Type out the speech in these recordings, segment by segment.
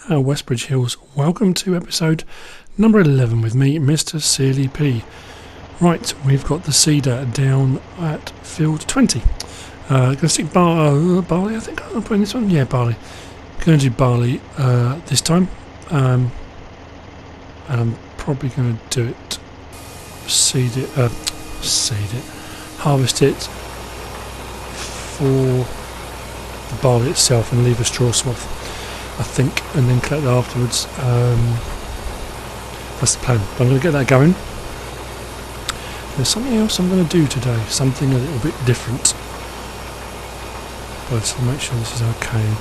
Westbridge Hills. Welcome to episode number 11 with me, Mr. Sealy P. Right, we've got the cedar down at field 20. Going to stick barley, I think I'm putting this one. Yeah, barley. Going to do barley this time. And I'm probably going to do it, harvest it for the barley itself and leave a straw swath, I think, and then collect it afterwards. That's the plan. But I'm going to get that going. There's something else I'm going to do today, something a little bit different. But I'll make sure this is okay.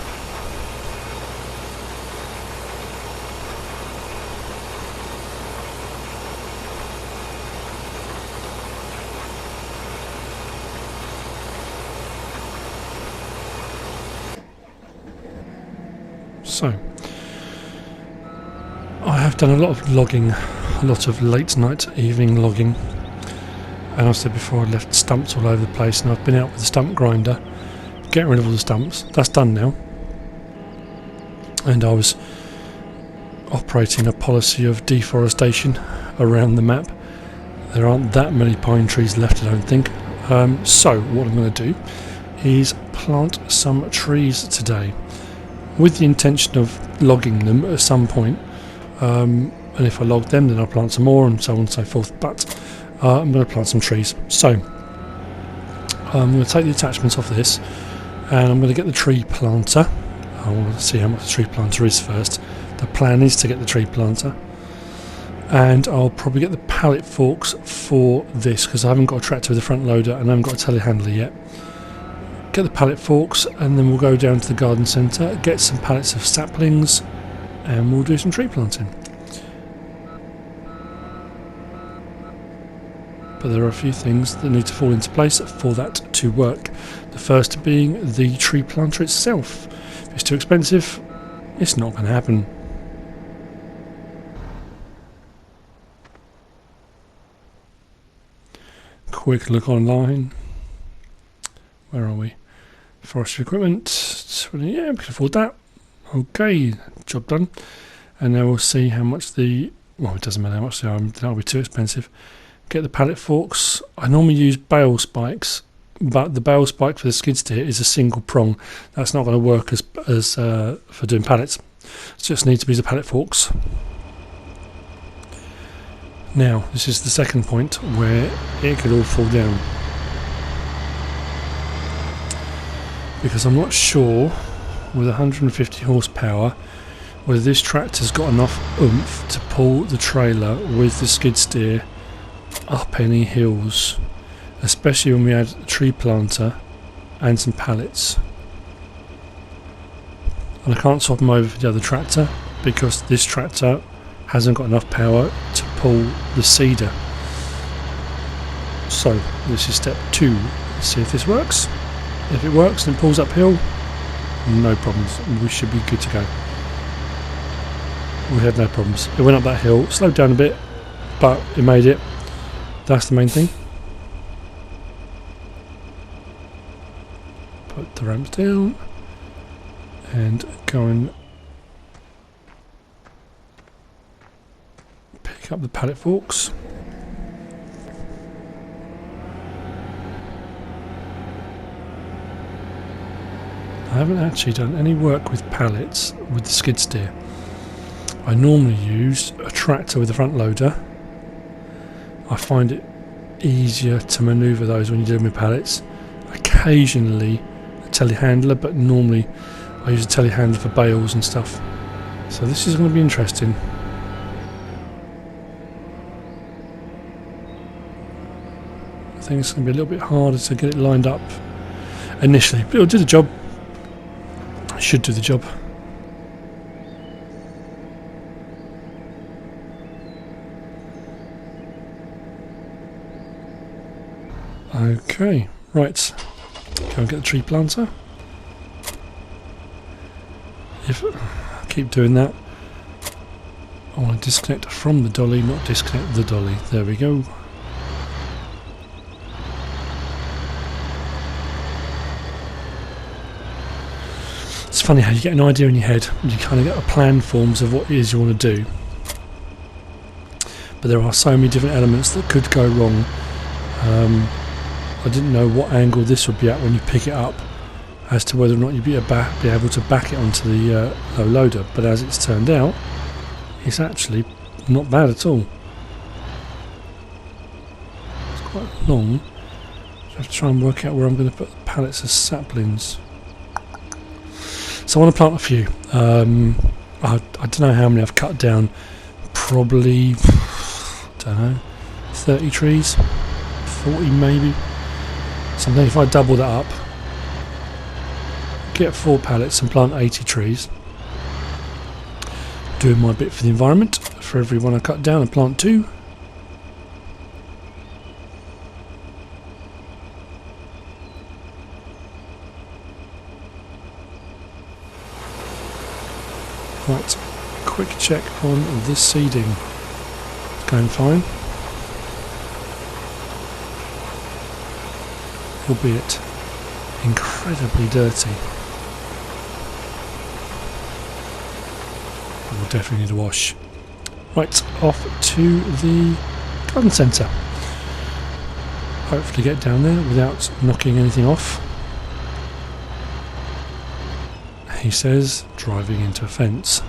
So, I have done a lot of logging, a lot of late night, evening logging, and I said before I left stumps all over the place, and I've been out with the stump grinder, getting rid of all the stumps. That's done now, and I was operating a policy of deforestation around the map. There aren't that many pine trees left, I don't think. So what I'm going to do is plant some trees today, with the intention of logging them at some point, and if I log them then I'll plant some more and so on and so forth, but I'm going to plant some trees. So I'm going to take the attachments off this and I'm going to get the tree planter. I want to see how much the tree planter is first. The plan is to get the tree planter, and I'll probably get the pallet forks for this because I haven't got a tractor with a front loader and I haven't got a telehandler yet. Get the pallet forks and then we'll go down to the garden centre, get some pallets of saplings, and we'll do some tree planting. But there are a few things that need to fall into place for that to work. The first being the tree planter itself. If it's too expensive, it's not going to happen. Quick look online. Where are we? Forestry equipment. Yeah, we can afford that. Okay, job done. And now we'll see how much it doesn't matter how much they are, that'll be too expensive. Get the pallet forks. I normally use bale spikes, but the bale spike for the skid steer is a single prong. That's not going to work as for doing pallets. It just needs to be the pallet forks. Now, this is the second point where it could all fall down. Because I'm not sure with 150 horsepower whether this tractor's got enough oomph to pull the trailer with the skid steer up any hills, especially when we add a tree planter and some pallets. And I can't swap them over for the other tractor because this tractor hasn't got enough power to pull the cedar. So this is step 2. Let's see if this works. If it works and pulls uphill, no problems. We should be good to go. We had no problems. It went up that hill, slowed down a bit, but it made it. That's the main thing. Put the ramps down and go and pick up the pallet forks. I haven't actually done any work with pallets with the skid steer. I normally use a tractor with a front loader. I find it easier to manoeuvre those when you're dealing with pallets. Occasionally a telehandler, but normally I use a telehandler for bales and stuff. So this is going to be interesting. I think it's going to be a little bit harder to get it lined up initially, but it'll do the job. Should do the job. Okay, right. Go and get the tree planter. If I keep doing that, I want to disconnect from the dolly, not disconnect the dolly. There we go. It's funny how you get an idea in your head, you kind of get a plan forms of what it is you want to do, but there are so many different elements that could go wrong. I didn't know what angle this would be at when you pick it up, as to whether or not you'd be able to back it onto the low loader, but as it's turned out, it's actually not bad at all. It's quite long. I have to try and work out where I'm going to put the pallets as saplings. So I want to plant a few. I don't know how many I've cut down. Probably, don't know, 30 trees, 40 maybe. So I think if I double that up, get 4 pallets and plant 80 trees, doing my bit for the environment. For every one I cut down, I plant 2. Right, quick check on this seeding. It's going fine, albeit incredibly dirty. We'll definitely need a wash. Right, off to the garden centre. Hopefully get down there without knocking anything off. He says, driving into a fence.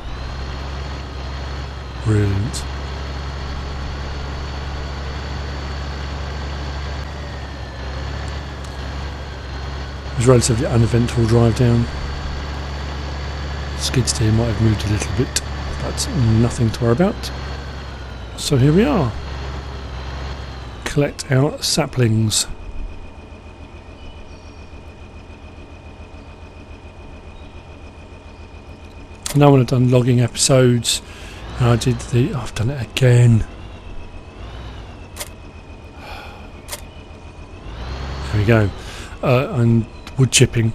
Brilliant. It was a relatively uneventful drive down. Skid steer might have moved a little bit, but nothing to worry about. So here we are. Collect our saplings. Now when I've done logging episodes, and I did I've done it again. There we go. And wood chipping.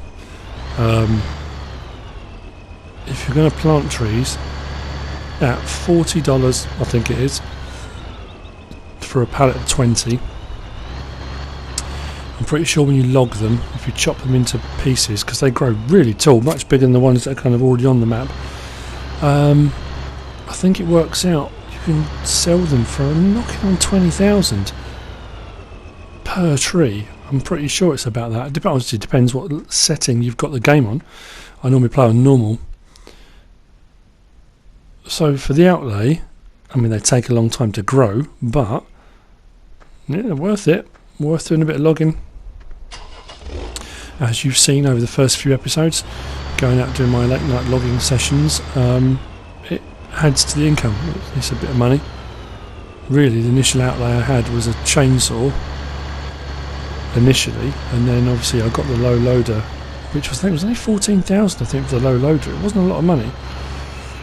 If you're going to plant trees at $40, I think it is, for a pallet of 20. I'm pretty sure when you log them, if you chop them into pieces, because they grow really tall, much bigger than the ones that are kind of already on the map, I think it works out. You can sell them for knocking on 20,000 per tree. I'm pretty sure it's about that. It obviously depends what setting you've got the game on. I normally play on normal. So for the outlay, I mean they take a long time to grow, but yeah, worth it. Worth doing a bit of logging. As you've seen over the first few episodes, going out doing my late night logging sessions, it adds to the income. It's a bit of money. Really, the initial outlay I had was a chainsaw initially, and then obviously I got the low loader, which was, I think it was only 14,000 I think for the low loader. It wasn't a lot of money,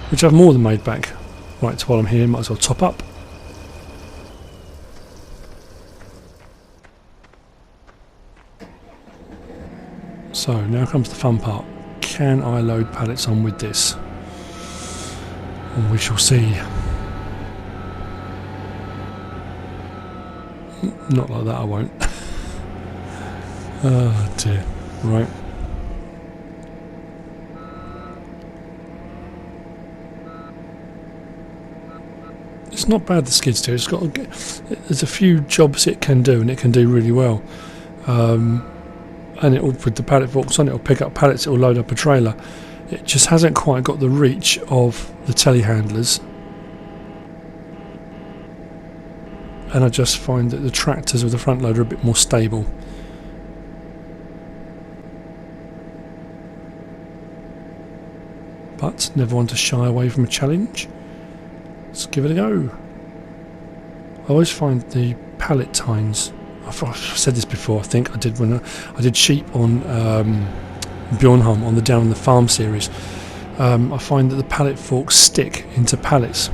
which I've more than made back. Right, so while I'm here, might as well top up. So now comes the fun part. Can I load pallets on with this? And we shall see. Not like that, I won't. Oh dear. Right. It's not bad, the skid steer. It's got there's a few jobs it can do, and it can do really well. And it'll, with the pallet forks on, it'll pick up pallets, it'll load up a trailer. It just hasn't quite got the reach of the telehandlers. And I just find that the tractors with the front loader are a bit more stable. But never want to shy away from a challenge. Let's give it a go. I always find the pallet tines, I've said this before, I think I did when I did sheep on Bjornholm on the Down on the Farm series. I find that the pallet forks stick into pallets,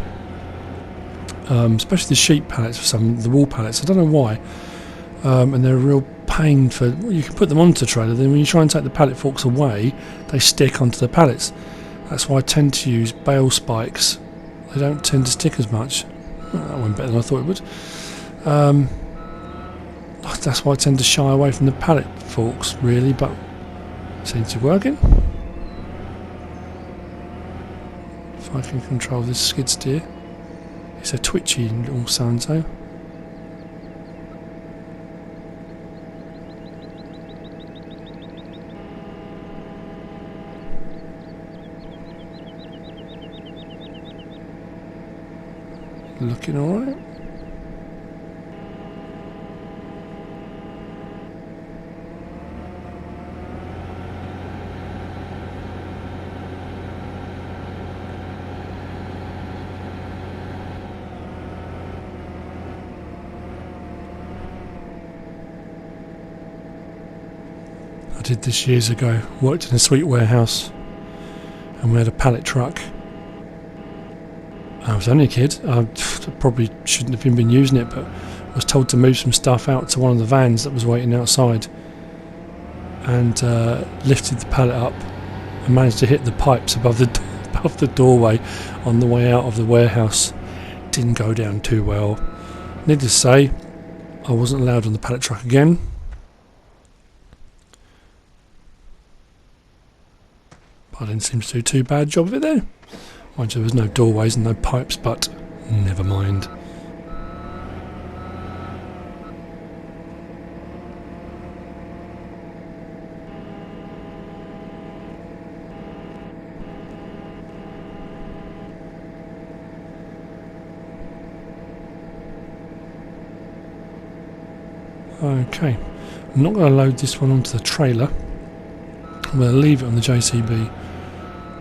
especially the sheep pallets, for some of the wool pallets. I don't know why, and they're a real pain for. Well, you can put them onto the trailer, then when you try and take the pallet forks away, they stick onto the pallets. That's why I tend to use bale spikes. They don't tend to stick as much. Well, that went better than I thought it would. That's why I tend to shy away from the pallet forks, really, but it seems to be working. If I can control this skid steer. It's a twitchy little so-and-so. Looking alright. I did this years ago. Worked in a sweet warehouse and we had a pallet truck. I was only a kid. I probably shouldn't have even been using it, but I was told to move some stuff out to one of the vans that was waiting outside, and lifted the pallet up and managed to hit the pipes above the doorway on the way out of the warehouse. Didn't go down too well. Needless to say, I wasn't allowed on the pallet truck again. But I didn't seem to do too bad a job of it there. Mind you, there was no doorways and no pipes, but never mind. Okay, I'm not going to load this one onto the trailer. I'm going to leave it on the JCB.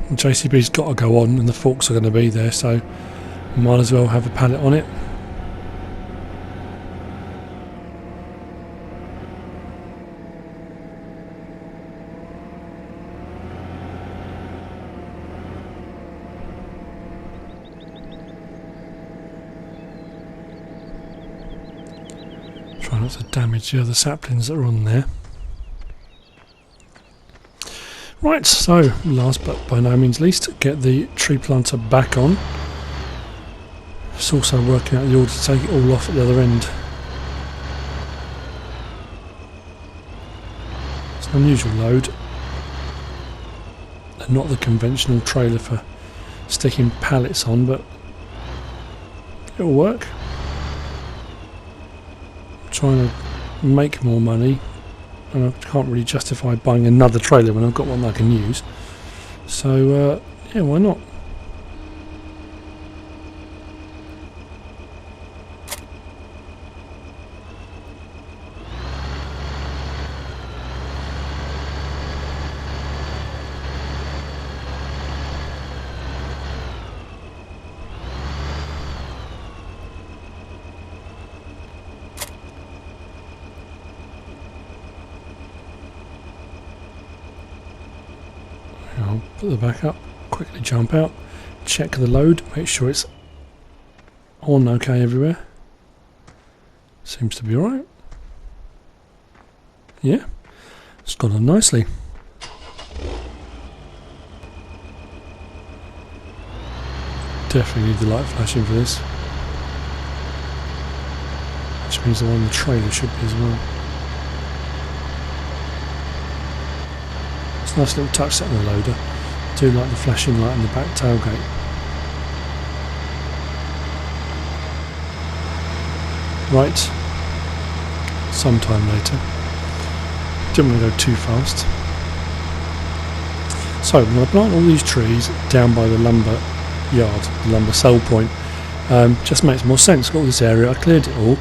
The JCB's got to go on and the forks are going to be there, so might as well have a pallet on it. Try not to damage the other saplings that are on there. Right, so last but by no means least, get the tree planter back on. It's also working out the order to take it all off at the other end. It's an unusual load, and not the conventional trailer for sticking pallets on, but it'll work. I'm trying to make more money, and I can't really justify buying another trailer when I've got one that I can use. So, yeah, why not? I'll put the back up, quickly jump out, check the load, make sure it's on okay everywhere. Seems to be alright. Yeah, it's gone on nicely. Definitely need the light flashing for this. Which means the one on the trailer should be as well. It's a nice little touch set on the loader. I do like the flashing light on the back tailgate. Right, sometime later. Didn't want to go too fast. So I'm going to plant all these trees down by the lumber yard, the lumber sell point. Just makes more sense. Got all this area, I cleared it all.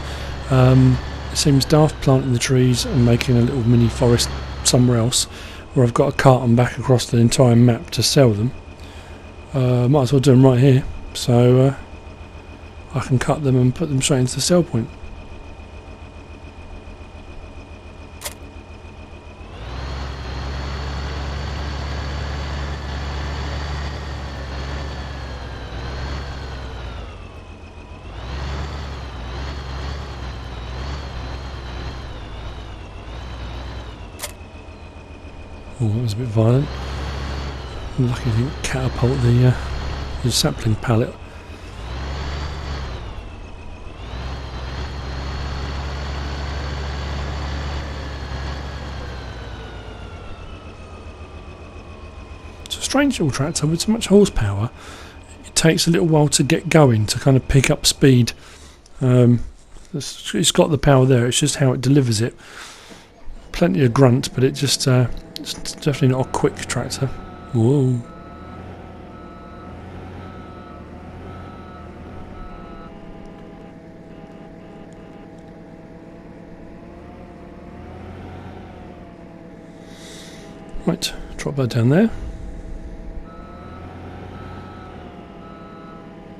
It seems daft planting the trees and making a little mini forest somewhere else, where I've got to cart them back across the entire map to sell them. Might as well do them right here, so I can cut them and put them straight into the sell point. Oh, that was a bit violent. Lucky I didn't catapult the sapling pallet. It's a strange little tractor with so much horsepower. takes a little while to get going, to kind of pick up speed. It's got the power there, it's just how it delivers it. Plenty of grunt, but it's definitely not a quick tractor. Whoa. Right, drop that down there.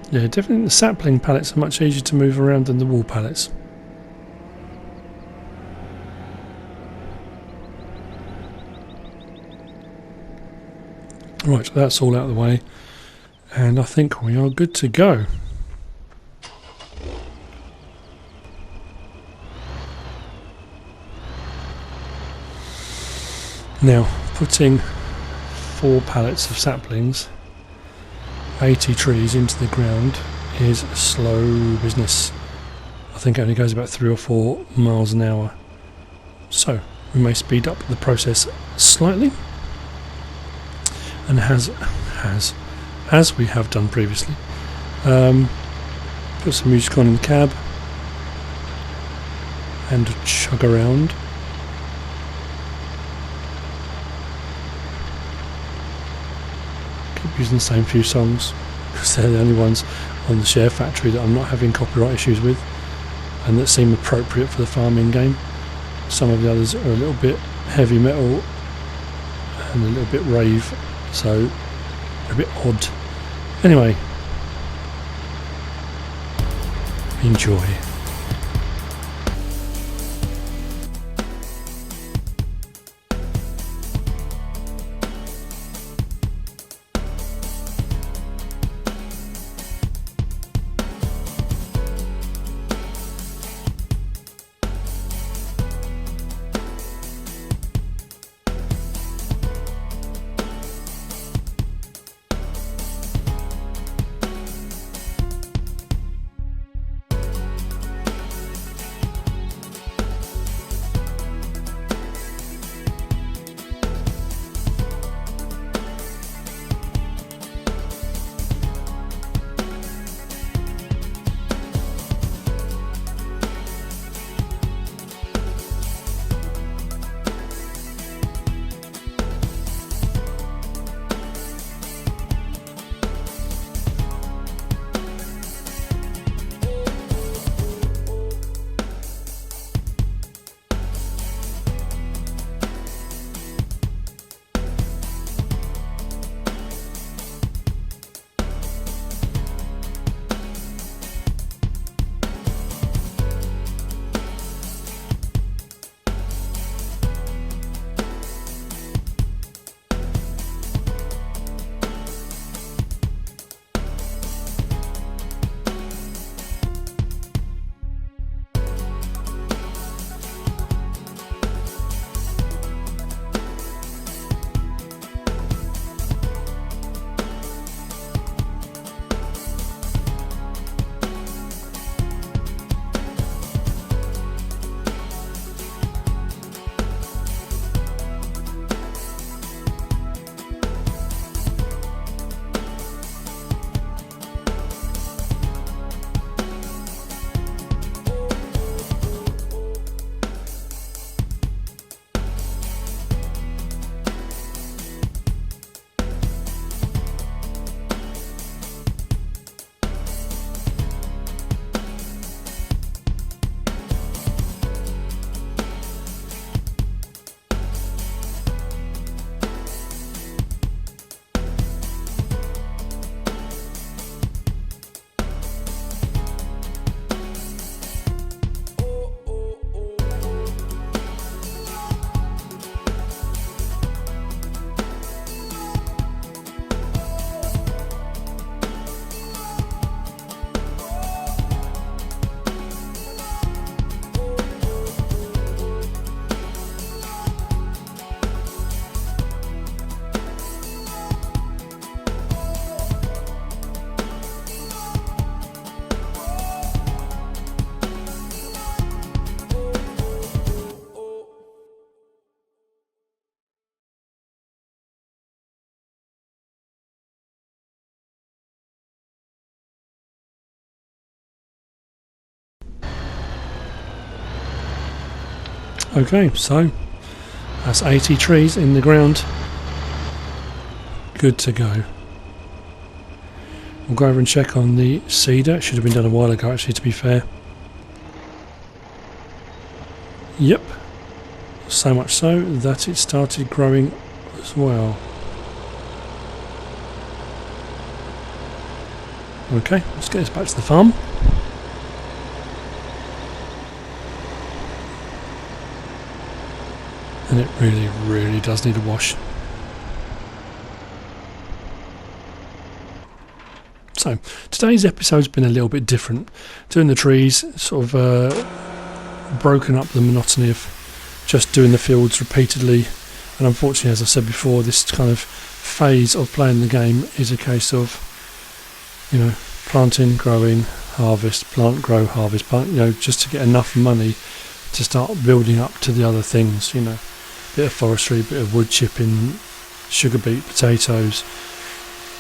Yeah, definitely the sapling pallets are much easier to move around than the wall pallets. Right, that's all out of the way, and I think we are good to go. Now, putting 4 pallets of saplings, 80 trees into the ground is slow business. I think it only goes about 3 or 4 miles an hour. So, we may speed up the process slightly. And as we have done previously, put some music on in the cab and chug around. Keep using the same few songs because they're the only ones on the SHAREfactory that I'm not having copyright issues with and that seem appropriate for the farming game. Some of the others are a little bit heavy metal and a little bit rave, so a bit odd. Anyway, enjoy. Okay, so that's 80 trees in the ground. Good to go. We'll go over and check on the cedar. It should have been done a while ago, actually, to be fair. Yep. So much so that it started growing as well. Okay, let's get this back to the farm. And it really, really does need a wash. So, today's episode's been a little bit different. Doing the trees, sort of broken up the monotony of just doing the fields repeatedly. And unfortunately, as I said before, this kind of phase of playing the game is a case of, you know, planting, growing, harvest, plant, grow, harvest, plant, you know, just to get enough money to start building up to the other things, you know. Bit of forestry, bit of wood chipping, sugar beet, potatoes,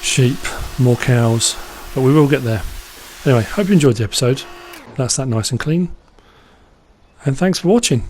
sheep, more cows, but we will get there. Anyway, hope you enjoyed the episode. That's that nice and clean. And thanks for watching.